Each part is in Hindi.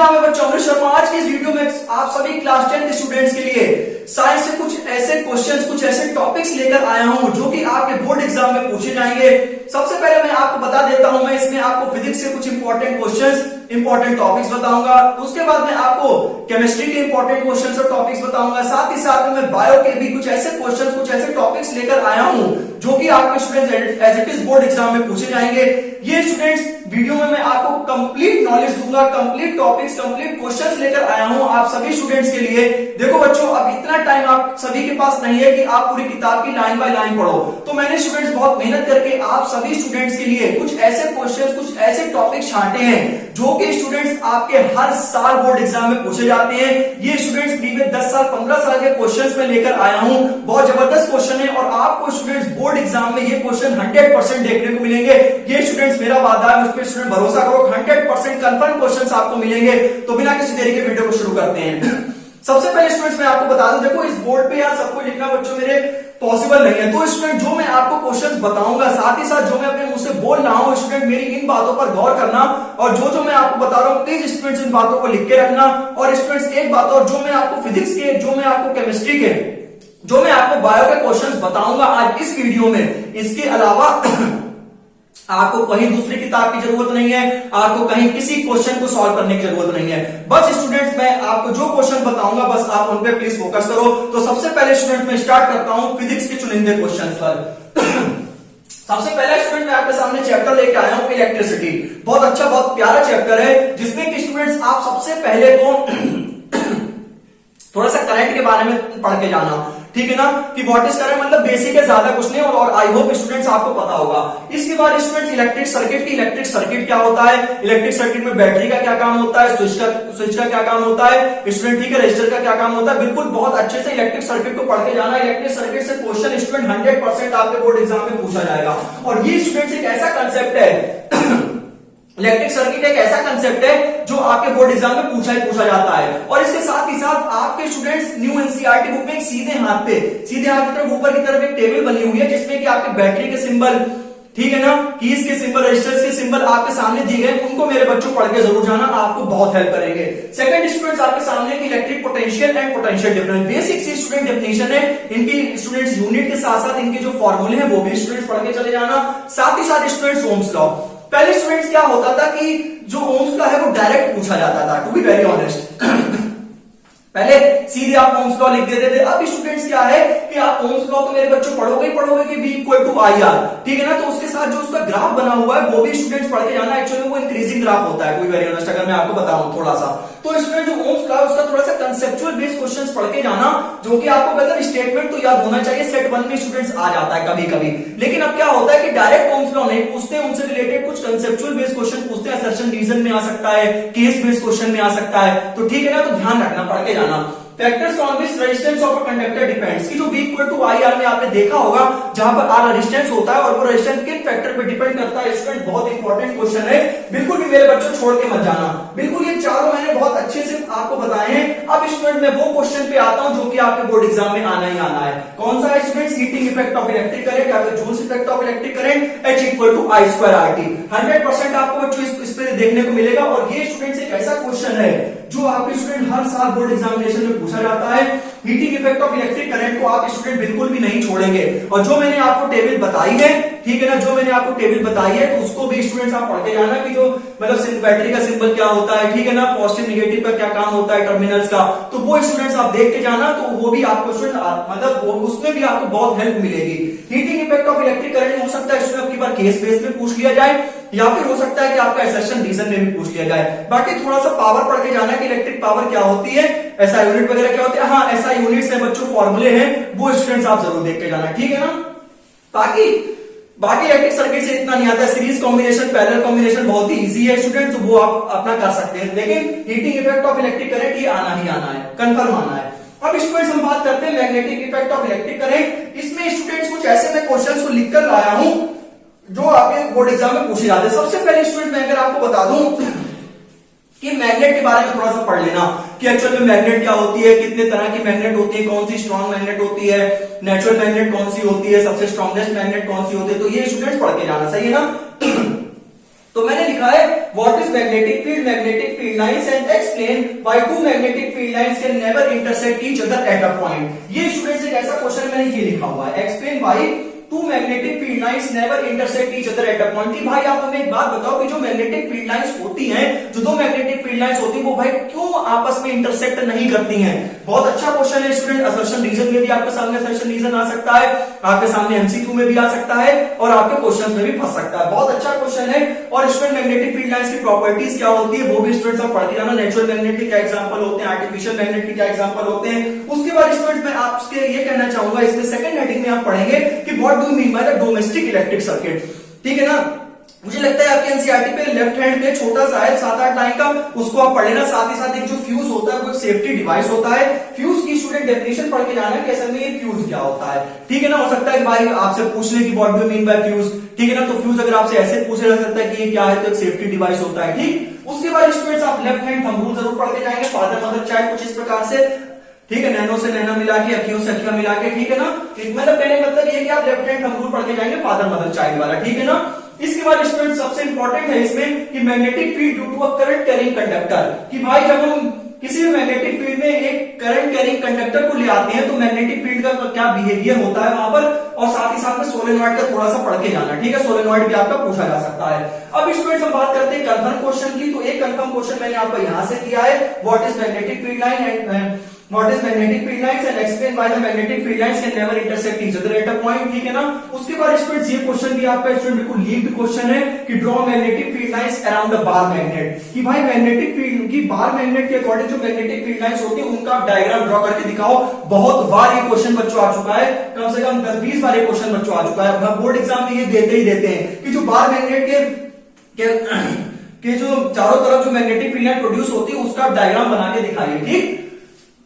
नाम है बच्चों अमृत शर्मा। आज की इस वीडियो में आप सभी क्लास 10 स्टूडेंट्स के लिए साइंस से कुछ ऐसे क्वेश्चंस, कुछ ऐसे टॉपिक्स लेकर आया हूं जो कि आपके बोर्ड एग्जाम में पूछे जाएंगे। सबसे पहले मैं आपको बता देता हूं, मैं इसमें आपको फिजिक्स से कुछ इंपॉर्टेंट क्वेश्चंस, इंपॉर्टेंट टॉपिक्स बताऊंगा। उसके बाद मैं आपको केमिस्ट्री के इंपॉर्टेंट क्वेश्चंस और टॉपिक्स बताऊंगा। साथ ही साथ में मैं बायो के भी कुछ ऐसे क्वेश्चंस, कुछ ऐसे टॉपिक्स लेकर आया हूं जो कि आपके students as it is board exam में पूछे जाएंगे। ये स्टूडेंट्स वीडियो में मैं आपको कंप्लीट नॉलेज दूंगा, कंप्लीट टॉपिक्स, कंप्लीट क्वेश्चंस लेकर आया हूं आप सभी स्टूडेंट्स के लिए। देखो बच्चों, अब इतना टाइम आप सभी के पास नहीं है कि आप पूरी किताब की लाइन बाय लाइन पढ़ो, तो मैंने स्टूडेंट्स बहुत मेहनत करके आप सभी स्टूडेंट्स के लिए कुछ ऐसे क्वेश्चंस, कुछ ऐसे टॉपिक छांटे हैं जो कि स्टूडेंट्स आपके हर साल बोर्ड एग्जाम में पूछे जाते हैं। ये स्टूडेंट्स प्रीवियस 10 साल 15 साल के क्वेश्चंस में लेकर आया हूं। बहुत जबरदस्त क्वेश्चन है और आपको स्टूडेंट्स बोर्ड एग्जाम में ये क्वेश्चन 100% देखने को मिलेंगे। ये स्टूडेंट्स मेरा वादा है, मुझ पर स्टूडेंट भरोसा करो, 100% कंफर्म क्वेश्चंस आपको मिलेंगे। तो बिना किसी देरी के वीडियो को शुरू करते हैं। सबसे पहले स्टूडेंट्स मैं आपको बता दूं, देखो इस बोर्ड पे यार सबको लिखना बच्चों मेरे पॉसिबल नहीं है, तो स्टूडेंट जो मैं आपको क्वेश्चंस बताऊंगा, साथ ही साथ जो मैं अपने मुंह से बोल रहा हूं, स्टूडेंट मेरी इन बातों पर गौर करना और जो मैं आपको बता रहा हूं प्लीज स्टूडेंट्स इन बातों को लिख के रखना। और स्टूडेंट्स एक बात और, जो मैं आपको फिजिक्स के, जो मैं आपको केमिस्ट्री के, जो मैं आपको बायो के क्वेश्चंस बताऊंगा आज इस वीडियो में, इसके अलावा आपको कहीं दूसरी किताब की जरूरत नहीं है, आपको कहीं किसी क्वेश्चन को सॉल्व करने की जरूरत नहीं है। बस स्टूडेंट्स मैं आपको जो क्वेश्चन बताऊंगा बस आप उन पे प्लीज फोकस करो। तो सबसे पहले स्टूडेंट मैं स्टार्ट करता हूं फिजिक्स के चुनिंदे क्वेश्चन पर। सबसे पहला स्टूडेंट मैं आपके सामने चैप्टर लेके आया हूं इलेक्ट्रिसिटी। बहुत अच्छा, बहुत प्यारा चैप्टर है जिसमें कि स्टूडेंट्स आप सबसे पहले तो थोड़ा सा करंट के बारे में पढ़ के जाना, ठीक है ना, कि व्हाट इज करंट, मतलब बेसिक है, ज्यादा कुछ नहीं। और आई होप स्टूडेंट्स आपको पता होगा। इसके बाद स्टूडेंट्स इलेक्ट्रिक सर्किट की, इलेक्ट्रिक सर्किट क्या होता है, इलेक्ट्रिक सर्किट में बैटरी का क्या काम होता है, स्विच का क्या काम होता है स्टूडेंट, ठीक है, रजिस्टर का क्या काम होता है। बिल्कुल बहुत अच्छे से इलेक्ट्रिक सर्किट को पढ़ के जाना। इलेक्ट्रिक सर्किट से क्वेश्चन स्टूडेंट 100% आपके बोर्ड एग्जाम में पूछा जाएगा। और ये स्टूडेंट्स एक ऐसा कंसेप्ट है इलेक्ट्रिक सर्किट एक ऐसा कंसेप्ट है जो आपके बोर्ड एग्जाम में पूछा जाता है। और इसके साथ ही साथ आपके स्टूडेंट्स न्यू एनसीईआरटी बुक में एक सीधे हाथ पे ऊपर की तरफ एक टेबल बनी हुई है जिसमें कि आपके बैटरी के सिंबल, ठीक है ना, कीज के सिंबल, रजिस्टर्स के सिंबल आपके सामने दिए गए, उनको मेरे बच्चों पढ़ के जरूर जाना, आपको बहुत हेल्प करेंगे। सेकंड स्टूडेंट्स आपके सामने की electric potential and potential difference, basic सी स्टूडेंट डेफिनेशन है इनकी। स्टूडेंट्स यूनिट के साथ साथ इनके जो फॉर्मूले हैं वो भी स्टूडेंट्स पढ़ के चले जाना। साथ ही साथ स्टूडेंट्स ओम्स लॉ। पहले स्टूडेंट्स क्या होता था कि जो ओम्स लॉ है वो डायरेक्ट पूछा जाता था, टू बी वेरी ऑनेस्ट। पहले सीधे आप ओम्स लॉ लिख देते थे। अब स्टूडेंट्स क्या है कि आप ओम्स लॉ तो मेरे बच्चों पढ़ोगे कि V इक्वल टू IR, ठीक है ना, तो उसके साथ जो उसका ग्राफ बना हुआ है वो भी स्टूडेंट्स पढ़ के जाना। एक्चुअली वो इंक्रीजिंग ग्राफ होता है, कोई वेरी ऑनेस्ट अगर मैं आपको बताऊं थोड़ा सा, तो स्टूडेंट जो ओम्स लॉ उसका थोड़ा सा कंसेप्चुअल बेस्ड क्वेश्चंस पढ़ के जाना, जो कि आपको मतलब स्टेटमेंट तो याद होना चाहिए, सेट 1 में स्टूडेंट्स आ जाता है कभी कभी। लेकिन अब क्या होता है कि डायरेक्ट ओम्स लॉ नहीं पूछते, उनसे रिलेटेड कुछ कंसेप्चुअल बेस्ड क्वेश्चन पूछते हैं, असर्शन रीजन में आ सकता है, केस बेस्ड क्वेश्चन में आ सकता है, तो ठीक है ना, तो ध्यान रखना, पढ़ के जाना। Factors on which resistance of a conductor depends, की जो V इक्वल टू IR में आपने देखा होगा जहां पर R रेजिस्टेंस होता है और वो रेजिस्टेंस किन फैक्टर पे डिपेंड करता है। स्टूडेंट बहुत इंपॉर्टेंट क्वेश्चन है, बिल्कुल भी मेरे बच्चों छोड़ के मत जाना। बिल्कुल ये चारों मैंने बहुत अच्छे से आपको बताए हैं। अब स्टूडेंट मैं वो क्वेश्चन पे आता हूं जो कि आपके बोर्ड एग्जाम में आना ही आना है। कौन सा है students, heating effect of electric current या फिर Joule's effect of electric current, H equal to I²RT। 100% आपको बच्चों इस पे देखने को मिलेगा। और ये स्टूडेंट्स एक ऐसा क्वेश्चन है जो आपके स्टूडेंट हर साल बोर्ड एग्जामिनेशन में पूछा जाता है। Heating effect of electric current को आप स्टूडेंट बिल्कुल भी नहीं छोड़ेंगे। और जो मैंने आपको टेबल बताई है, ठीक है ना, जो मैंने आपको टेबल बताई है तो उसको भी स्टूडेंट्स आप पढ़ के जाना कि जो मतलब बैटरी का सिंबल क्या होता है, ठीक है ना, पॉजिटिव नेगेटिव का क्या काम होता है, टर्मिनल्स का, तो वो स्टूडेंट्स आप देख के जाना, तो वो भी आपको स्टूडेंट मतलब उसमें भी आपको बहुत हेल्प मिलेगी। Heating effect of electric current हो सकता है स्टूडेंट आपकी बार केस बेस में पूछ लिया जाए या फिर हो सकता है कि आपका असर्शन रीजन में भी पूछ लिया जाए। बाकी थोड़ा सा पावर पढ़ के जाना कि इलेक्ट्रिक पावर क्या होती है, एसआई यूनिट वगैरह क्या होती है। हाँ, एसआई यूनिट्स है बच्चों, फॉर्मूले हैं, वो स्टूडेंट्स आप जरूर देख के जाना, ठीक है ना। बाकी इलेक्ट्रिक सर्किट से इतना नहीं आता। सीरीज कॉम्बिनेशन, पैरेलल कॉम्बिनेशन बहुत ही इजी है स्टूडेंट्स, वो आप अपना कर सकते हैं। लेकिन heating effect of electric current ये आना ही आना है, कंफर्म आना है। अब स्टूडेंट्स हम बात करते हैं magnetic effect of electric current. इसमें स्टूडेंट्स कुछ ऐसे मैं क्वेश्चंस को लिखकर लाया हूं जो आपके बोर्ड एग्जाम में पूछे जाते हैं। सबसे पहले स्टूडेंट मैं अगर आपको बता दूं कि मैग्नेट के बारे में थोड़ा सा पढ़ लेना कि एक्चुअल में मैग्नेट क्या होती है, कितने तरह की मैग्नेट होती है, कौन सी स्ट्रॉन्ग मैग्नेट होती है, नेचुरल मैग्नेट कौन सी होती है, सबसे स्ट्रॉन्गेस्ट मैग्नेट कौन सी होती है, तो ये स्टूडेंट्स पढ़ के जाना, सही है ना। तो मैंने लिखा है what is magnetic field lines and explain why two magnetic field lines can never intersect each other at a point. ये स्टूडेंट्स एक ऐसा क्वेश्चन मैंने ये लिखा हुआ है, explain why two magnetic field lines never intersect each other at a point. कि भाई आप हमें एक बात बताओ कि जो मैग्नेटिक फील्ड लाइंस होती हैं, जो दो मैग्नेटिक फील्ड लाइंस होती हैं, वो भाई क्यों आपस में इंटरसेक्ट नहीं करती हैं। बहुत अच्छा क्वेश्चन है स्टूडेंट। असर्शन रीजन में भी आपके सामने असर्शन रीजन आ सकता है, आपके सामने एमसीक्यू में भी आ सकता है और आपके क्वेश्चन में भी फंस सकता है। बहुत अच्छा क्वेश्चन है। और स्टूडेंट मैग्नेटिक फील्ड लाइंस की प्रॉपर्टीज क्या होती है वो भी स्टूडेंट्स आप पढ़ के जाना। नेचुरल मैग्नेट के क्या एग्जांपल होते हैं, आर्टिफिशियल मैग्नेट के क्या एग्जांपल होते हैं। उसके बाद स्टूडेंट्स मैं आपसे ये कहना चाहूंगा, इसमें सेकंड हेडिंग में आप पढ़ेंगे कि what do mean by the domestic electric circuit. ठीक है ना। मुझे लगता है आपके एनसीईआरटी पे लेफ्ट हैंड पे छोटा सा है 7-8 लाइन का, उसको आप पढ़ लेना। साथ ही साथ एक जो फ्यूज होता है वो एक सेफ्टी डिवाइस होता है। फ्यूज की स्टूडेंट डेफिनेशन पढ़ के जाना कि असल में ये फ्यूज क्या होता है। ठीक है ना। हो सकता है कि भाई आपसे पूछ ले कि what do mean by fuse. ठीक है ना। तो फ्यूज अगर आपसे ऐसे पूछा जा सकता है कि ये क्या है, तो एक सेफ्टी डिवाइस होता है। ठीक। उसके बाद स्टूडेंट्स आप लेफ्ट हैंड थंब रूल जरूर पढ़ के जाएंगे, फादर मदर चाइल्ड, कुछ इस प्रकार से। ठीक है। नैनो से नैना मिला के, अखियों से अखियां मिला के। ठीक है ना। मतलब कहने का मतलब ये कि आप लेफ्ट हैंड थंब रूल पढ़ के जाएंगे, फादर मदर चाइल्ड वाला। ठीक है ना। इसके बाद स्टूडेंट सबसे इंपॉर्टेंट है इसमें कि magnetic field due to a current carrying conductor. कि भाई जब हम किसी भी मैग्नेटिक फील्ड में एक करंट कैरिंग कंडक्टर को ले आते हैं तो मैग्नेटिक फील्ड का क्या बिहेवियर होता है वहां पर, और साथ ही साथ में सोलेनॉइड का थोड़ा सा पढ़ के जाना। ठीक है। सोलेनॉइड भी आपका पूछा जा सकता है। अब स्टूडेंट्स हम बात करते हैं कंफर्म क्वेश्चन की। तो एक कंफर्म क्वेश्चन मैंने आपको यहां से किया है, what is magnetic field line and what is magnetic field lines and explain why the magnetic field lines can never intersect each other at a point। ठीक है ना। उसके बाद स्टूडेंट्स ये क्वेश्चन भी आपका स्टूडेंट बिल्कुल लीक्ड क्वेश्चन है कि draw magnetic field lines around the bar magnet. कि भाई मैग्नेटिक फील्ड की बार मैग्नेट के अकॉर्डिंग जो मैग्नेटिक फील्ड लाइंस होती है उनका आप डायग्राम ड्रॉ करके दिखाओ। बहुत बार ये क्वेश्चन बच्चों आ चुका है, कम से कम 10-20 बार ये क्वेश्चन बच्चों आ चुका है। बोर्ड एग्जाम में ये देते ही देते हैं कि जो बार मैग्नेट के जो चारों तरफ जो मैग्नेटिक फील्ड लाइन प्रोड्यूस होती है उसका आप डायग्राम बना के दिखाइए। ठीक।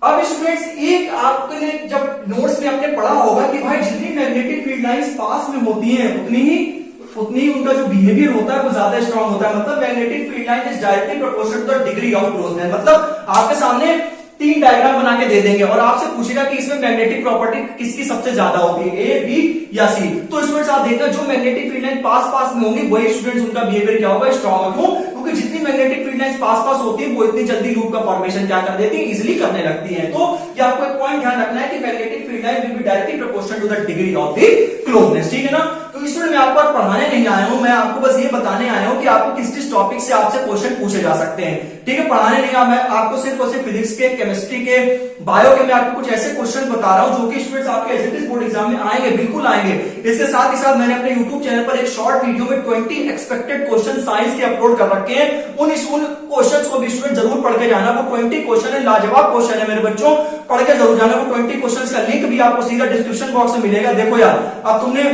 अब स्टूडेंट्स एक आपने जब नोट्स में आपने पढ़ा होगा कि भाई जितनी मैग्नेटिक फील्ड लाइंस पास में होती हैं उतनी ही उनका जो बिहेवियर होता है वो ज्यादा स्ट्रांग होता है। मतलब magnetic field line is directly proportional to the degree of closeness. मतलब आपके सामने 3 डायग्राम बना के दे देंगे और आपसे पूछेगा कि इसमें मैग्नेटिक प्रॉपर्टी किसकी सबसे ज्यादा होती है, ए, बी या सी। तो स्टूडेंट्स आप देखना जो मैग्नेटिक फील्ड लाइन पास में होंगी वही स्टूडेंट्स उनका बिहेवियर क्या होगा, स्ट्रांग। क्यों? क्योंकि जितनी मैग्नेटिक फील्ड लाइन पास होती है वो इतनी जल्दी लूप का फॉर्मेशन क्या कर देती है, इजिली करने लगती है। तो ये आपको एक पॉइंट ध्यान रखना है कि magnetic field line will be directly proportional to the degree of the closeness. ठीक है ना। तो स्टूडेंट मैं आपको पढ़ाने नहीं आया हूं, मैं आपको बस ये बताने आया हूं कि आपको किस किस टॉपिक से आपसे क्वेश्चन पूछे जा सकते हैं। ठीक है। पढ़ाने नहीं आया, मैं आपको सिर्फ और सिर्फ फिजिक्स के, केमिस्ट्री के, बायो के मैं आपको कुछ ऐसे क्वेश्चन बता रहा हूं जो कि स्टूडेंट्स आपके एसएससी बोर्ड एग्जाम में आएंगे, बिल्कुल आएंगे। इसके साथ ही साथ मैंने अपने यूट्यूब चैनल पर एक शॉर्ट वीडियो में 20 एक्सपेक्टेड क्वेश्चन साइंस के अपलोड कर रखे हैं। उन क्वेश्चंस को भी स्टूडेंट जरूर पढ़ के जाना। वो 20 क्वेश्चन है, लाजवाब क्वेश्चन है मेरे बच्चों, पढ़ के जरूर जाना। वो 20 क्वेश्चंस का लिंक भी आपको सीधा डिस्क्रिप्शन बॉक्स में मिलेगा। देखो यार, अब तुमने,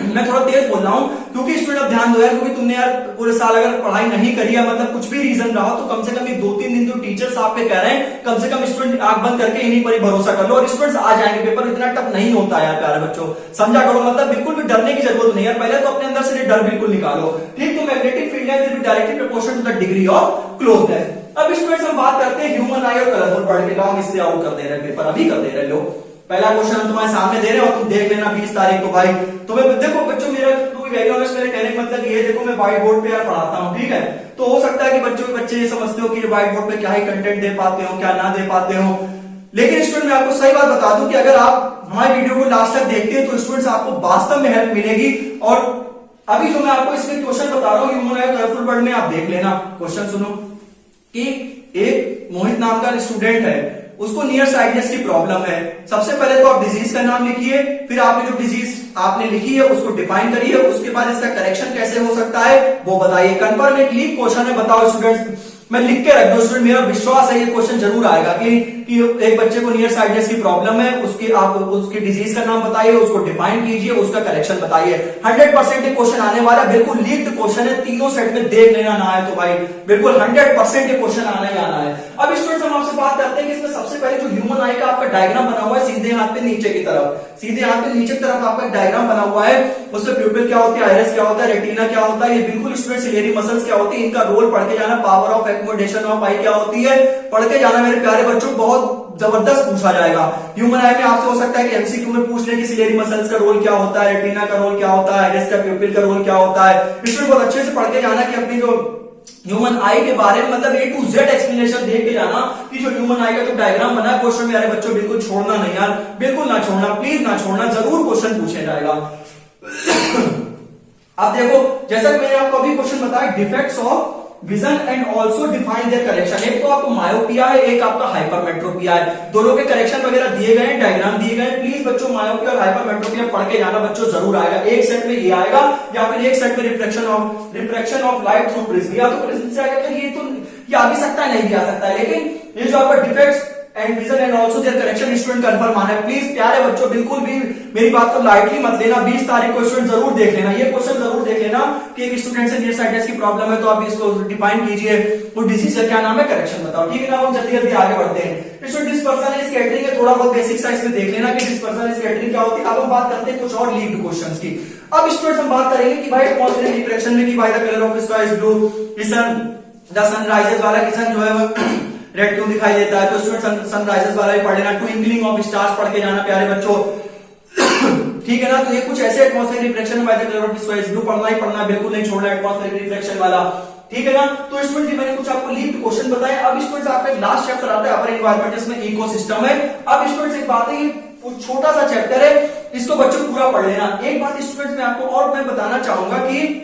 मैं थोड़ा तेज बोल रहा हूं क्योंकि स्टूडेंट अब ध्यान दो यार, क्योंकि तुमने यार पूरे साल अगर पढ़ाई नहीं करी है, मतलब कुछ भी रीजन रहा तो कम से कम ये 2-3 दिन जो टीचर्स आपके कह रहे हैं, कम से कम स्टूडेंट आंख बंद करके इन्हीं पर ही भरोसा कर लो और स्टूडेंट्स आ जाएंगे। पेपर इतना टफ नहीं होता यार प्यारे बच्चों, समझा करो। मतलब बिल्कुल भी डरने की जरूरत नहीं है, पहले तो अपने अंदर से डर बिल्कुल निकालो। ठीक। तो magnetic field line will be directly proportional to the degree of closeness. अब स्टूडेंट्स हम बात करते हैं ह्यूमन आई और कलरफुल पढ़ के लाओ, इसलिए आउट कर दे रहे हैं पेपर, अभी कर दे रहे लोग। पहला क्वेश्चन हम तुम्हारे सामने दे रहे हो, तुम देख लेना 20 तारीख को। भाई तुम्हें देखो बच्चों, मेरा वेरी ऑनेस्ट, मेरे कहने का मतलब ये, देखो मैं व्हाइट बोर्ड पे यार पढ़ाता हूँ। ठीक है। तो हो सकता है कि बच्चे ये समझते हो कि व्हाइट बोर्ड पे क्या ही कंटेंट दे पाते हो, क्या ना दे पाते हो। लेकिन स्टूडेंट मैं आपको सही बात बता दूं कि अगर आप हमारी वीडियो को लास्ट तक देखते हैं तो स्टूडेंट्स आपको वास्तव में हेल्प मिलेगी। और अभी जो मैं आपको इसमें क्वेश्चन बता रहा हूँ ह्यूमन आई कलरफुल वर्ड में, आप देख लेना। क्वेश्चन सुनो कि एक मोहित नाम का स्टूडेंट है, उसको नियर साइटनेस की प्रॉब्लम है। सबसे पहले तो आप डिजीज का नाम लिखिए, फिर आपने जो डिजीज आपने लिखी है उसको डिफाइन करिए, उसके बाद इसका करेक्शन कैसे हो सकता है वो बताइए। कंफर्म एक लीक क्वेश्चन है, बताओ स्टूडेंट्स, मैं लिख के रख दो स्टूडेंट, मेरा विश्वास है ये क्वेश्चन जरूर आएगा कि एक बच्चे को नियर साइटनेस की प्रॉब्लम है, उसकी आप उसकी डिजीज का नाम बताइए, उसको डिफाइन कीजिए, उसका करेक्शन बताइए। 100% ये क्वेश्चन आने वाला, बिल्कुल लीक्ड क्वेश्चन है, तीनों सेट में देख लेना ना है तो भाई बिल्कुल 100% ये क्वेश्चन आना ही आना है। अब स्टूडेंट्स हम आपसे बात करते हैं कि इसमें सबसे पहले जो ह्यूमन आई का आपका डायग्राम बना हुआ है, सीधे हाथ पे नीचे की तरफ, सीधे हाथ पे नीचे की तरफ आपका डायग्राम बना हुआ है, उसमें प्यूपिल क्या होती है, आइरिस क्या होता है, रेटिना क्या होता है, ये बिल्कुल स्टूडेंट सिलेरी मसल्स क्या होती है, इनका रोल पढ़ के जाना। पावर ऑफ एकोमोडेशन ऑफ आई क्या होती है, पढ़ के जाना मेरे प्यारे बच्चों, बहुत जबरदस्त पूछा जाएगा। ह्यूमन आई में आपसे हो सकता है कि एमसीक्यू में पूछ ले कि सिलेरी मसल्स का रोल क्या होता है, रेटिना का रोल क्या होता है, आइरिस का प्यूपिल का रोल क्या होता है। इसमें बहुत अच्छे से पढ़ के जाना कि अपनी जो ह्यूमन आई के बारे में मतलब A to Z एक्सप्लेनेशन दे के जाना कि जो ह्यूमन आई का जो डायग्राम बना है क्वेश्चन में, अरे बच्चों बिल्कुल छोड़ना नहीं यार, बिल्कुल ना छोड़ना, प्लीज ना छोड़ना, जरूर क्वेश्चन पूछा जाएगा। अब देखो जैसा कि मैंने आपको अभी क्वेश्चन बताया, defects of vision and also define there correction. एक तो आपको मायोपिया है, एक आपका हाइपरमेट्रोपिया है, दोनों के करेक्शन वगैरह दिए गए हैं, डायग्राम दिए गए हैं। प्लीज बच्चों मायोपिया और हाइपरमेट्रोपिया पढ़ के जाना बच्चों, जरूर आएगा। एक सेट में ये आएगा या फिर एक सेट में reflection of light through prism, या तो प्रिज्म से आएगा। ये आ भी सकता है, नहीं भी आ सकता है, लेकिन ये जो आपका defects and vision and also their correction student confirm आना है। प्लीज प्यारे बच्चों बिल्कुल भी मेरी बात को लाइटली मत लेना। 20 तारीख को स्टूडेंट जरूर देख लेना, ये क्वेश्चन जरूर देख लेना कि एक स्टूडेंट से नियर साइटनेस की प्रॉब्लम है तो आप इसको डिफाइन कीजिए, वो डिजीज का क्या नाम है, करेक्शन बताओ, ठीक है ना। हम जल्दी जल्दी आगे बढ़ते हैं। स्टूडेंट डिस्पर्सन स्कैटरिंग है, थोड़ा बहुत बेसिक साइंस में देख लेना कि डिस्पर्सन स्कैटरिंग क्या होती है। अब हम बात करते हैं कुछ और लीड क्वेश्चंस की। अब स्टूडेंट हम बात करेंगे कि भाई एटमॉस्फेरिक डिफ्रैक्शन में कि भाई the colour of sky is blue, the sunrises वाला किसान जो है वो रेड क्यों दिखाई देता है, तो स्टूडेंट सनराइजेस वाला ही पढ़ लेना। ट्विंकलिंग ऑफ स्टार्स पढ़ के जाना प्यारे बच्चों, ठीक है ना। तो ये कुछ ऐसे atmospheric reflection by the colour of sky is blue पढ़ना ही पढ़ना, बिल्कुल नहीं छोड़ना एटमॉस्फेरिक रिफ्लेक्शन वाला, ठीक है ना। तो स्टूडेंट मैंने कुछ आपको लीड क्वेश्चन बताए। अब स्टूडेंट आपका लास्ट चैप्टर आता है अपर एनवायरनमेंट, इसमें इकोसिस्टम है। अब स्टूडेंट एक बात है, ये छोटा सा चैप्टर है, इसको बच्चों पूरा पढ़ लेना। एक बात स्टूडेंट में आपको और मैं बताना चाहूंगा कि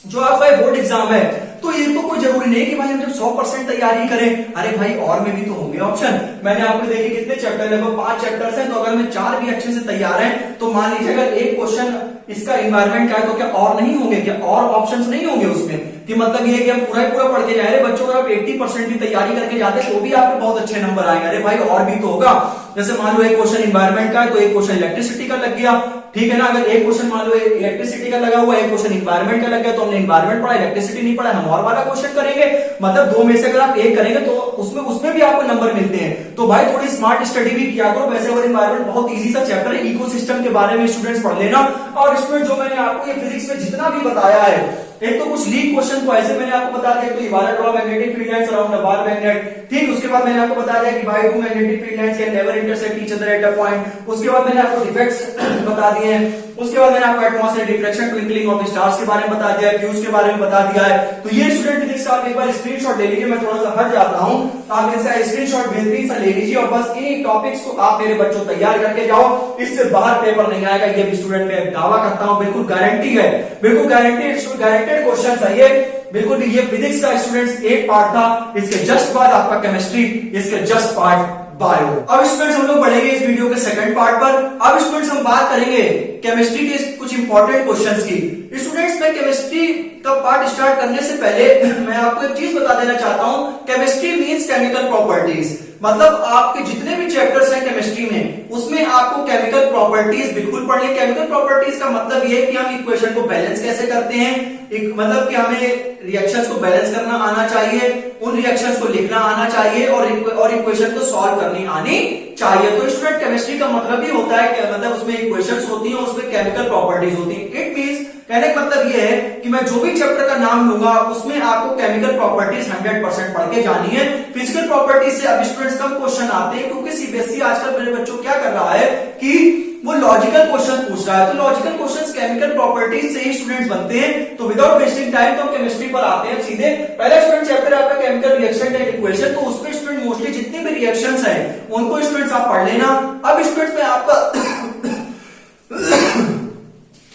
जो आपका बोर्ड एग्जाम है तो ये तो कोई जरूरी नहीं कि भाई हम जब 100% तैयारी करें, अरे भाई और में भी तो होंगे ऑप्शन। मैंने आपको देखे कितने चैप्टर है, 5 चैप्टर्स हैं, तो अगर मैं 4 भी अच्छे से तैयार हैं तो मान लीजिए अगर एक क्वेश्चन इसका एनवायरनमेंट का है तो क्या और नहीं होंगे, क्या और ऑप्शंस नहीं होंगे उसमें, कि मतलब ये कि हम पूरा पूरा पढ़ के जा रहे बच्चों। अगर आप 80% भी तैयारी करके जाते तो भी आपके बहुत अच्छे नंबर आएंगे। अरे भाई और भी तो होगा, जैसे मान लो एक क्वेश्चन एनवायरनमेंट का है तो एक क्वेश्चन इलेक्ट्रिसिटी का लग गया, ठीक है ना। अगर एक क्वेश्चन मान लो इलेक्ट्रिसिटी का लगा हुआ है, एक क्वेश्चन एनवायरनमेंट का लग गया, तो हमने एनवायरनमेंट पढ़ा, इलेक्ट्रिसिटी नहीं पढ़ा, हम और वाला क्वेश्चन करेंगे। मतलब 2 में से अगर आप एक करेंगे तो उसमें भी आपको नंबर मिलते हैं। तो भाई थोड़ी स्मार्ट स्टडी भी किया करो। वैसे और एनवायरनमेंट बहुत इजी सा चैप्टर है, इकोसिस्टम के बारे में स्टूडेंट्स पढ़ लेना। और स्टूडेंट जो मैंने आपको ये फिजिक्स में जितना भी बताया है, एक तो कुछ लीक क्वेश्चन को ऐसे मैंने आपको बता दिया, तो equivalent of magnetic field lines around the bar magnet, ठीक। उसके बाद मैंने आपको बता दिया कि भाई 2 magnetic field lines can never intersect each other at a point. उसके बाद मैंने आपको डिफेक्ट्स बता दिए हैं। उसके बाद मैंने आपको atmospheric diffraction, twinkling of stars के बारे में बता दिया है, फ्यूज के बारे में बता दिया है। तो ये स्टूडेंट फिजिक्स का आप एक बार स्क्रीनशॉट ले लीजिए, मैं थोड़ा सा हट जाता हूं, आप इसका स्क्रीनशॉट बेहतरीन सा ले लीजिए और बस इन्हीं टॉपिक्स को आप मेरे बच्चों तैयार करके जाओ, इससे बाहर पेपर नहीं आएगा। ये भी स्टूडेंट में दावा करता हूं, बिल्कुल गारंटी है, बिल्कुल गारंटेड क्वेश्चन है ये, बिल्कुल भी। ये फिजिक्स का स्टूडेंट्स एक पार्ट था, इसके जस्ट बाद आपका केमिस्ट्री, इसके जस्ट पार्ट बायो। अब स्टूडेंट्स हम लोग बढ़ेंगे इस वीडियो के सेकंड पार्ट पर। अब स्टूडेंट्स हम बात करेंगे केमिस्ट्री के कुछ इंपॉर्टेंट क्वेश्चंस की। स्टूडेंट्स मैं केमिस्ट्री का पार्ट स्टार्ट करने से पहले मैं आपको एक चीज बता देना चाहता हूं, केमिस्ट्री मींस केमिकल प्रॉपर्टीज। मतलब आपके जितने भी चैप्टर्स हैं केमिस्ट्री में, उसमें आपको केमिकल प्रॉपर्टीज बिल्कुल पढ़नी। केमिकल प्रॉपर्टीज का मतलब ये है कि हम इक्वेशन को बैलेंस कैसे करते हैं, मतलब कि हमें रिएक्शंस को बैलेंस करना आना चाहिए, उन रिएक्शंस को लिखना आना चाहिए और इक्वेशन को सॉल्व करनी आनी चाहिए। तो स्टूडेंट केमिस्ट्री का मतलब ही होता है कि मतलब उसमें इक्वेशंस होती हैं, उसमें केमिकल प्रॉपर्टीज होती हैं। इट मींस कहने का मतलब ये है कि मैं जो भी चैप्टर का नाम लूंगा उसमें आपको केमिकल प्रॉपर्टीज 100% पढ़ के जानी है। फिजिकल प्रॉपर्टीज से अब स्टूडेंट्स कम क्वेश्चन आते हैं, क्योंकि सीबीएसई आजकल मेरे बच्चों क्या कर रहा है कि वो लॉजिकल क्वेश्चन पूछ रहा है। तो लॉजिकल क्वेश्चंस केमिकल प्रॉपर्टीज से ही स्टूडेंट्स बनते हैं। तो विदाउट वेस्टिंग टाइम तो हम केमिस्ट्री पर आते हैं सीधे। पहला स्टूडेंट चैप्टर है आपका केमिकल रिएक्शन एंड इक्वेशन, तो उसमें स्टूडेंट मोस्टली जितने भी रिएक्शंस हैं उनको स्टूडेंट्स आप पढ़ लेना। अब स्टूडेंट्स में आपका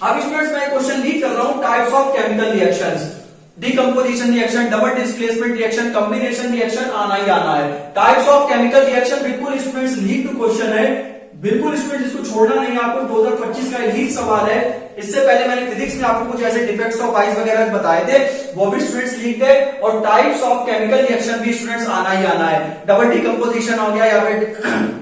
अब स्टूडेंट्स मैं क्वेश्चन लीड कर रहा हूं, types of chemical reactions, decomposition reaction, double displacement reaction, combination reaction, आना ही आना है। टाइप्स ऑफ केमिकल रिएक्शन बिल्कुल स्टूडेंट्स लीड टू क्वेश्चन है, बिल्कुल स्टूडेंट इसको छोड़ना नहीं। आपको 2025 का लीड सवाल है। इससे पहले मैंने फिजिक्स में आपको कुछ ऐसे डिफेक्ट्स ऑफ आइस वगैरह बताए थे, वो भी स्टूडेंट्स लीड थे। और टाइप्स ऑफ केमिकल रिएक्शन भी स्टूडेंट्स आना ही आना है। डबल डिकम्पोजिशन हो गया या फिर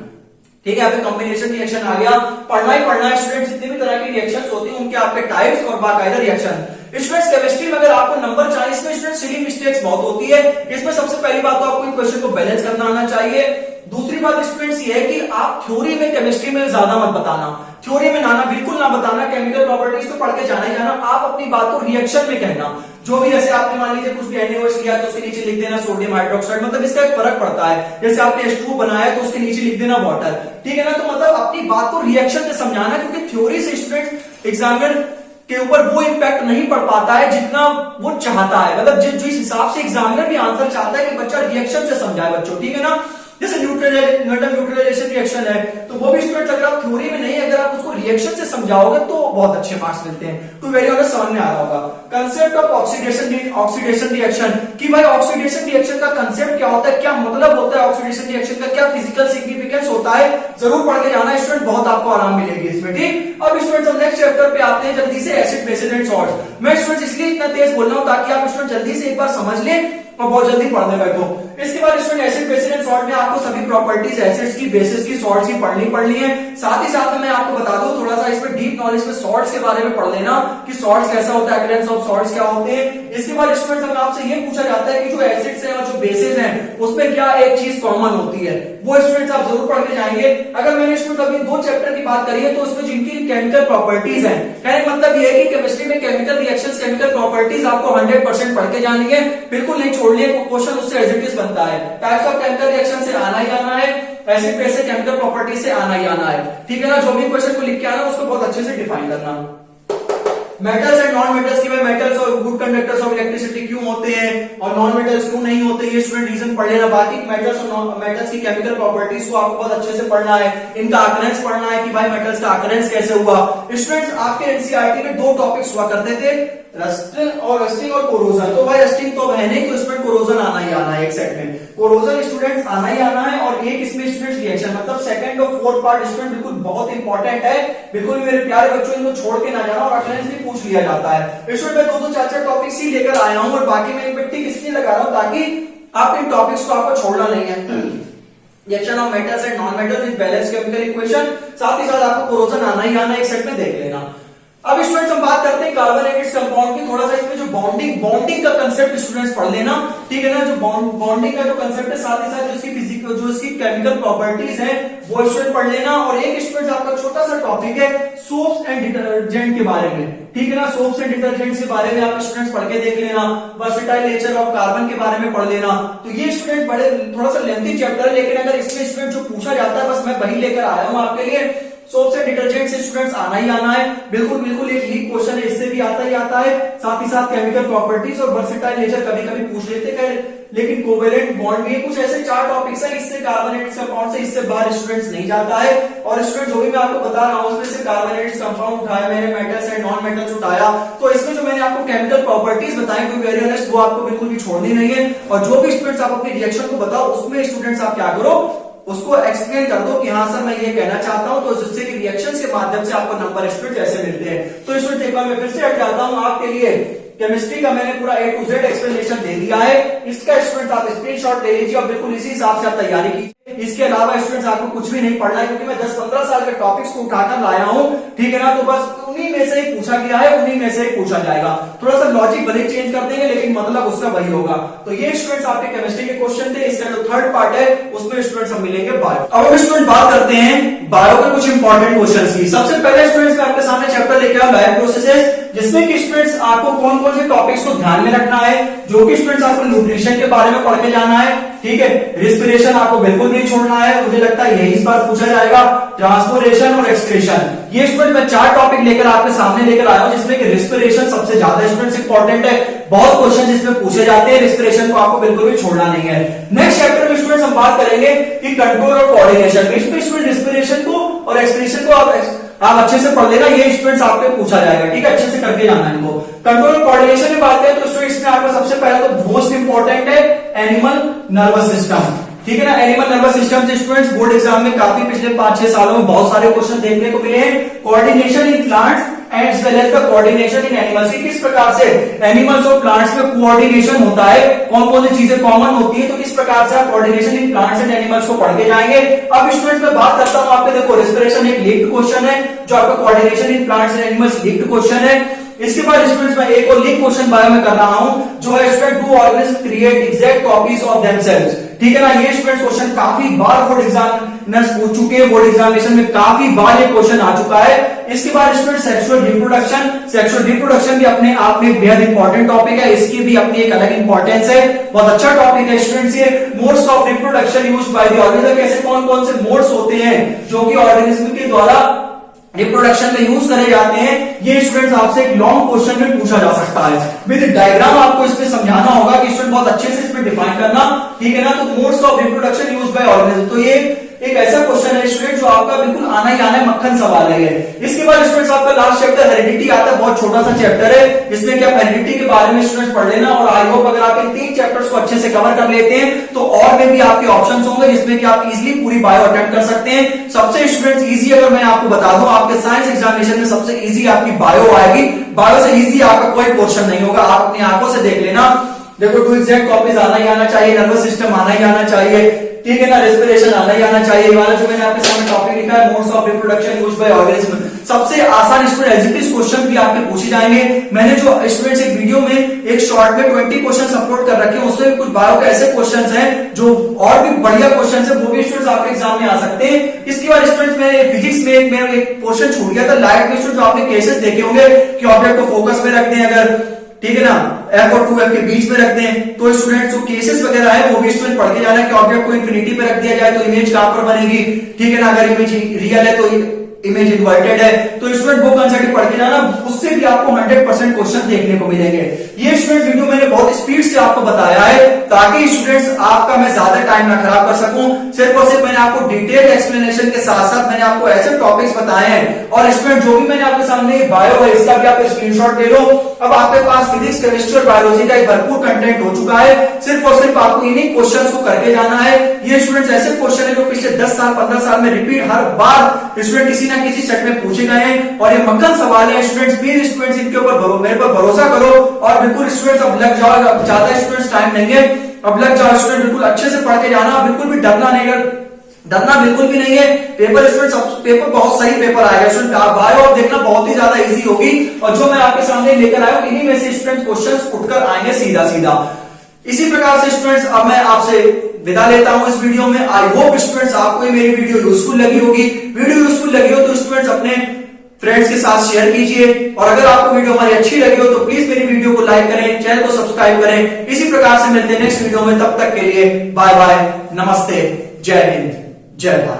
ठीक है, यहाँ पे कॉम्बिनेशन रिएक्शन आ गया, पढ़ना ही पढ़ना है स्टूडेंट। जितने भी तरह की रिएक्शंस होती हैं उनके आपके टाइप्स और बाकायदा रिएक्शन। स्टूडेंट्स केमिस्ट्री में अगर आपको नंबर चाहिए, इसमें स्टूडेंट सिली मिस्टेक्स बहुत होती है। इसमें सबसे पहली बात तो आपको इक्वेशन को बैलेंस करना आना चाहिए। दूसरी बात स्टूडेंट्स ये है कि आप थ्योरी में केमिस्ट्री में ज्यादा मत बताना, थ्योरी में नाना बिल्कुल ना बताना। केमिकल प्रॉपर्टीज तो पढ़ के जाना ही जाना, आप अपनी बात को रिएक्शन में कहना। जो भी जैसे आपने मान लीजिए कुछ भी NaOH लिया तो उसके नीचे लिख देना सोडियम हाइड्रोक्साइड, मतलब इसका एक फर्क पड़ता है। जैसे आपने H2 बनाया तो उसके नीचे लिख देना वाटर, ठीक है ना। तो मतलब अपनी बात को रिएक्शन से समझाना, क्योंकि थ्योरी से स्टूडेंट एग्जामिनर के ऊपर वो इम्पैक्ट नहीं पड़ पाता है जितना वो चाहता है, मतलब जिस हिसाब से एग्जामिनर भी आंसर चाहता है कि बच्चा रिएक्शन से समझाए बच्चों, ठीक है ना। जैसे न्यूट्रलाइजेशन रिएक्शन है, तो वो भी स्टूडेंट अगर आप थ्योरी में नहीं, अगर आप उसको रिएक्शन से समझाओगे तो बहुत अच्छे मार्क्स मिलते हैं। टू वेरी ऑनेस्ट समझ में आ रहा होगा। कंसेप्ट ऑफ ऑक्सीडेशन रिएक्शन, कि भाई ऑक्सीडेशन रिएक्शन का कंसेप्ट क्या होता है, क्या मतलब होता है ऑक्सीडेशन रिएक्शन का, क्या फिजिकल सिग्निफिकेंस होता है, जरूर पढ़ के जाना स्टूडेंट, बहुत आपको आराम मिलेगी इसमें, ठीक। अब स्टूडेंट हम नेक्स्ट चैप्टर पे आते हैं जल्दी से, एसिड बेसिस एंड सॉल्ट्स। मैं स्टूडेंट इसलिए इतना तेज बोल रहा हूं ताकि आप स्टूडेंट जल्दी से एक बार समझ लें और बहुत जल्दी पढ़ने बैठो। इसके बाद student acid basis and salt में आपको सभी प्रॉपर्टीज एसिड्स की, बेसिस की, सॉल्ट्स की पढ़नी है। साथ ही साथ में मैं आपको बता दूं थोड़ा सा इसमें डीप नॉलेज में सॉल्ट्स के बारे में पढ़ लेना कि सॉल्ट्स कैसा होता है, अकरेंस ऑफ सॉल्ट्स क्या होते हैं। इसके बाद स्टूडेंट हमें आपसे ये पूछा जाता है कि जो एसिड्स हैं और जो बेसिस हैं उसमें क्या एक चीज कॉमन होती है, वो स्टूडेंट्स आप जरूर पढ़ के जाएंगे। अगर मैंने स्टूडेंट अभी 2 चैप्टर की बात करी है तो उसमें जिनकी केमिकल प्रॉपर्टीज है, कहने का मतलब ये है कि केमिस्ट्री में केमिकल रिएक्शंस, केमिकल प्रॉपर्टीज आपको 100% पढ़ के जानी है, बिल्कुल नहीं छोड़नी है। क्वेश्चन उससे एज इट इज बनता है, टाइप्स ऑफ केमिकल रिएक्शन से आना ही आना है, एसिड बेस से केमिकल प्रॉपर्टीज से आना ही आना है, ठीक है ना। जो भी क्वेश्चन को लिख के आना उसको बहुत अच्छे से डिफाइन करना। मेटल्स एंड नॉन मेटल्स की, भाई मेटल्स और गुड कंडक्टर्स ऑफ इलेक्ट्रिसिटी क्यों होते हैं और नॉन मेटल्स क्यों नहीं होते, ये स्टूडेंट रीजन पढ़ लेना। बाकी मेटल्स और नॉन मेटल्स की केमिकल प्रॉपर्टीज को आपको बहुत अच्छे से पढ़ना है, इनका अकरेंस पढ़ना है कि भाई मेटल्स का अकरेंस कैसे हुआ। स्टूडेंट्स आपके एनसीईआरटी में 2 टॉपिक्स हुआ करते थे, रस्टिंग और कोरोजन। तो भाई रस्टिंग तो है नहीं, तो स्टूडेंट कोरोजन आना ही आना है, एक सेट में कोरोजन स्टूडेंट्स आना ही आना है। और एक इसमें स्टूडेंट्स रिएक्शन, मतलब सेकंड और फोर्थ पार्ट स्टूडेंट बिल्कुल बहुत इंपॉर्टेंट है, बिल्कुल मेरे प्यारे बच्चों इनको छोड़ के ना जाना, और अटेंडेंस भी पूछ लिया जाता है। स्टूडेंट मैं 2-2 4-4 टॉपिक्स ही लेकर आया हूं और बाकी मैं इन पे टिक इसलिए लगा रहा हूं ताकि आप इन टॉपिक्स को आपको छोड़ना नहीं है। Reaction of metals and non metals with balance chemical equation, साथ ही साथ आपको कोरोजन आना ही आना, एक सेट में देख लेना। अब स्टूडेंट्स हम बात करते हैं कार्बोनेटेड कंपाउंड की, थोड़ा सा इसमें जो बॉन्डिंग का कंसेप्ट स्टूडेंट्स पढ़ लेना, ठीक है ना। जो बॉन्डिंग का जो कंसेप्ट है, साथ ही साथ जो इसकी फिजिकल, जो इसकी केमिकल प्रॉपर्टीज है वो स्टूडेंट पढ़ लेना। और एक स्टूडेंट आपका छोटा सा टॉपिक है सोप्स एंड डिटर्जेंट के बारे में, ठीक है ना। सोप्स एंड डिटर्जेंट के बारे में आप स्टूडेंट्स पढ़ के देख लेना। वर्सेटाइल नेचर ऑफ कार्बन के बारे में पढ़ लेना। तो ये स्टूडेंट बड़े थोड़ा सा लेंथी चैप्टर है, लेकिन अगर इसमें स्टूडेंट जो पूछा जाता है बस मैं वही लेकर आया हूं आपके लिए। सोप्स एंड डिटर्जेंट से स्टूडेंट्स आना ही आना है, बिल्कुल एक लीक क्वेश्चन है, इससे भी आता ही आता है। साथ ही साथ केमिकल प्रॉपर्टीज और वर्सेटाइल नेचर कभी कभी पूछ लेते हैं, लेकिन कोवेलेंट बॉन्ड भी कुछ ऐसे 4 टॉपिक्स हैं, इससे कार्बोनेटेड कंपाउंड से इससे बाहर स्टूडेंट्स नहीं जाता है। और स्टूडेंट जो भी मैं आपको बता रहा हूं उसमें से कार्बोनेटेड कंपाउंड उठाया मैंने, मेटल्स एंड नॉन मेटल्स उठाया, तो इसमें जो मैंने आपको केमिकल प्रॉपर्टीज बताई टू वेरी ऑनेस्ट वो आपको बिल्कुल भी छोड़नी नहीं है। और जो भी स्टूडेंट्स आप अपने रिएक्शन को बताओ उसमें स्टूडेंट्स आप क्या करो, उसको एक्सप्लेन कर दो कि हाँ सर मैं ये कहना चाहता हूं, तो जिससे कि रिएक्शंस के माध्यम से आपको नंबर स्टूडेंट ऐसे मिलते हैं। तो स्टूडेंट एक बार मैं फिर से हट जाता हूं आपके लिए, केमिस्ट्री का मैंने पूरा A to Z एक्सप्लेनेशन दे दिया है, इसका स्टूडेंट आप स्क्रीनशॉट ले लीजिए और बिल्कुल इसी हिसाब से आप तैयारी कीजिए। इसके अलावा स्टूडेंट्स आपको कुछ भी नहीं पढ़ना है, क्योंकि मैं 10-15 साल के टॉपिक्स को उठाकर लाया हूं, ठीक है ना। तो बस उन्हीं में से ही पूछा गया है, उन्हीं में से ही पूछा जाएगा। थोड़ा सा लॉजिक भले चेंज कर देंगे लेकिन मतलब उसका वही होगा। तो ये स्टूडेंट्स आपके केमिस्ट्री के क्वेश्चन थे। इसका जो थर्ड पार्ट है उसमें स्टूडेंट्स हम मिलेंगे बायो। अब हम स्टूडेंट बात करते हैं बायो के कुछ इंपॉर्टेंट क्वेश्चंस की। सबसे पहले स्टूडेंट्स मैं आपके सामने चैप्टर लेके आया लाइफ प्रोसेसेस, जिसमें कि स्टूडेंट्स आपको कौन कौन से टॉपिक्स को ध्यान में रखना है, जो कि स्टूडेंट्स आपको न्यूट्रिशन के बारे में पढ़ के जाना है, ठीक है। रिस्पिरेशन आपको बिल्कुल नहीं छोड़ना है, मुझे लगता है यही इस बार पूछा जाएगा। ट्रांसपोर्टेशन और एक्सक्रीशन, ये स्टूडेंट मैं 4 टॉपिक लेकर आपके सामने लेकर आया हूं, जिसमें कि रिस्पिरेशन सबसे ज्यादा स्टूडेंट्स इंपॉर्टेंट है, बहुत क्वेश्चन इसमें पूछे जाते हैं, रिस्पिरेशन को आपको बिल्कुल भी छोड़ना नहीं है। नेक्स्ट चैप्टर में स्टूडेंट्स हम बात करेंगे कि कंट्रोल और कोऑर्डिनेशन, इसमें स्टूडेंट रिस्पिरेशन को और एक्सक्रीशन को आप अच्छे से पढ़ लेना, ये स्टूडेंट्स आपके पूछा जाएगा, ठीक है, अच्छे से करके जाना इनको। कंट्रोल और कोऑर्डिनेशन की बात करें तो स्टूडेंट्स में आपका सबसे पहला तो मोस्ट इंपॉर्टेंट है एनिमल नर्वस सिस्टम, ठीक है ना। एनिमल नर्वस सिस्टम से स्टूडेंट्स बोर्ड एग्जाम में काफी पिछले 5-6 सालों में बहुत सारे क्वेश्चन देखने को मिले हैं। Coordination in plants as well as the coordination in animals, किस प्रकार से एनिमल्स और प्लांट्स में कोऑर्डिनेशन होता है, कौन कौन सी चीजें कॉमन होती है, तो किस प्रकार से आप coordination in plants and animals को पढ़ के जाएंगे। अब स्टूडेंट्स में बात करता हूं आपके, देखो रिस्पिरेशन एक लिंक्ड क्वेश्चन है, जो आपका coordination in plants and animals linked question है। इसके बाद स्टूडेंट्स मैं एक और लिंक क्वेश्चन बायो में कर रहा हूं, जो है student do organism create exact copies of themselves, ठीक है ना। ये स्टूडेंट्स क्वेश्चन काफी बार बोर्ड एग्जामिनर्स पूछ चुके हैं, बोर्ड एग्जामिनेशन में काफी बार ये क्वेश्चन आ चुका है। इसके बाद स्टूडेंट सेक्सुअल रिप्रोडक्शन भी अपने आप में बेहद इंपॉर्टेंट टॉपिक है, इसकी भी अपनी एक अलग इंपॉर्टेंस है, बहुत अच्छा टॉपिक है स्टूडेंट्स ये। Modes of reproduction used by the organism, कैसे कौन कौन से मोड्स होते हैं जो कि ऑर्गेनिज्म के द्वारा रिप्रोडक्शन में यूज करे जाते हैं, ये स्टूडेंट्स आपसे एक लॉन्ग क्वेश्चन में पूछा जा सकता है। विद डायग्राम आपको इसमें समझाना होगा कि स्टूडेंट बहुत अच्छे से इसमें डिफाइन करना, ठीक है ना। तो modes of reproduction used by organism, तो ये एक ऐसा क्वेश्चन है स्टूडेंट जो आपका बिल्कुल आना ही आना है, मक्खन सवाल है ये। इसके बाद स्टूडेंट्स आपका लास्ट चैप्टर हेरिडिटी आता है, बहुत छोटा सा चैप्टर है, जिसमें कि आप हेरिडिटी के बारे में स्टूडेंट्स पढ़ लेना। और आई होप अगर आप इन 3 चैप्टर्स को अच्छे से कवर कर लेते हैं तो और में भी आपके ऑप्शंस होंगे जिसमें कि आप इजीली पूरी बायो अटेम्प्ट कर सकते हैं। सबसे स्टूडेंट्स इजी अगर मैं आपको बता दूं, आपके साइंस एग्जामिनेशन में सबसे इजी आपकी बायो आएगी। बायो से इजी आपका कोई क्वेश्चन नहीं होगा, आप अपनी आंखों से देख लेना। देखो 2 एग्जैक्ट कॉपीज आना ही आना चाहिए, नर्वस सिस्टम आना ही आना चाहिए, ठीक है ना, रेस्पिरेशन आना ही आना चाहिए। वाला जो मैंने आपके सामने टॉपिक लिखा है modes of reproduction used by organism, सबसे आसान स्टूडेंट एग्जिटिव क्वेश्चन भी आपके पूछे जाएंगे। मैंने जो स्टूडेंट्स एक वीडियो में एक शॉर्ट में 20 क्वेश्चंस अपलोड कर रखे हैं, उसमें कुछ बायो के ऐसे क्वेश्चंस हैं जो और भी बढ़िया क्वेश्चंस हैं, वो भी स्टूडेंट्स आपके एग्जाम में आ सकते हैं। इसके बाद स्टूडेंट्स मैंने फिजिक्स में एक क्वेश्चन छूट गया था लाइट में, जो आपने केसेस देखे होंगे कि ऑब्जेक्ट को फोकस में रखते हैं अगर, ठीक है ना, F और 2F के बीच में रखते हैं, तो स्टूडेंट जो केसेस वगैरह है वो भी स्टूडेंट पढ़ के जाना है कि ऑब्जेक्ट को इंफिनिटी पे रख दिया जाए तो इमेज कहां पर बनेगी, ठीक है ना, अगर इमेज रियल है तो इमेज इन्वर्टेड है, तो स्टूडेंट वो कंसेप्ट पढ़ के जाना, उससे भी आपको 100% क्वेश्चन देखने को मिलेंगे। ये स्टूडेंट वीडियो मैंने बहुत स्पीड से आपको बताया है ताकि स्टूडेंट्स आपका मैं ज्यादा टाइम ना खराब कर सकूं। सिर्फ और सिर्फ मैंने आपको डिटेल एक्सप्लेनेशन के साथ साथ मैंने आपको ऐसे टॉपिक्स बताए हैं। और स्टूडेंट जो भी मैंने आपके सामने बायो है इसका भी आप स्क्रीनशॉट ले लो। अब आपके पास फिजिक्स, केमिस्ट्री और बायोलॉजी का एक भरपूर कंटेंट हो चुका है, सिर्फ और सिर्फ आपको इन्हीं क्वेश्चंस को करके जाना है। ये स्टूडेंट्स ऐसे क्वेश्चन है जो पिछले 10 साल 15 साल में रिपीट हर बार स्टूडेंट किसी ना किसी सेट में पूछे गए हैं और ये मक्खन सवाल है स्टूडेंट्स। प्लीज स्टूडेंट्स इनके ऊपर मेरे पर भरोसा करो और बिल्कुल स्टूडेंट्स अब लग जाओ, अब ज्यादा स्टूडेंट्स टाइम नहीं है, अब लग जाओ स्टूडेंट, बिल्कुल अच्छे से पढ़ के जाना, बिल्कुल भी डरना नहीं है, डरना बिल्कुल भी नहीं है। पेपर स्टूडेंट्स पेपर बहुत सही पेपर आएगा स्टूडेंट, बायो अब देखना बहुत ही ज्यादा इजी होगी और जो मैं आपके सामने लेकर आया हूं इन्हीं में से स्टूडेंट्स क्वेश्चंस उठकर आएंगे सीधा सीधा। इसी प्रकार से स्टूडेंट्स अब मैं आपसे विदा लेता हूं इस वीडियो में। आई होप स्टूडेंट्स आपको ये मेरी वीडियो यूजफुल लगी होगी। वीडियो यूजफुल लगी हो तो स्टूडेंट्स अपने फ्रेंड्स के साथ शेयर कीजिए और अगर आपको वीडियो हमारी अच्छी लगी हो तो प्लीज मेरी वीडियो को लाइक करें, चैनल को सब्सक्राइब करें। इसी प्रकार से मिलते हैं नेक्स्ट वीडियो में, तब तक के लिए बाय बाय, नमस्ते, जय हिंद, जय भारत।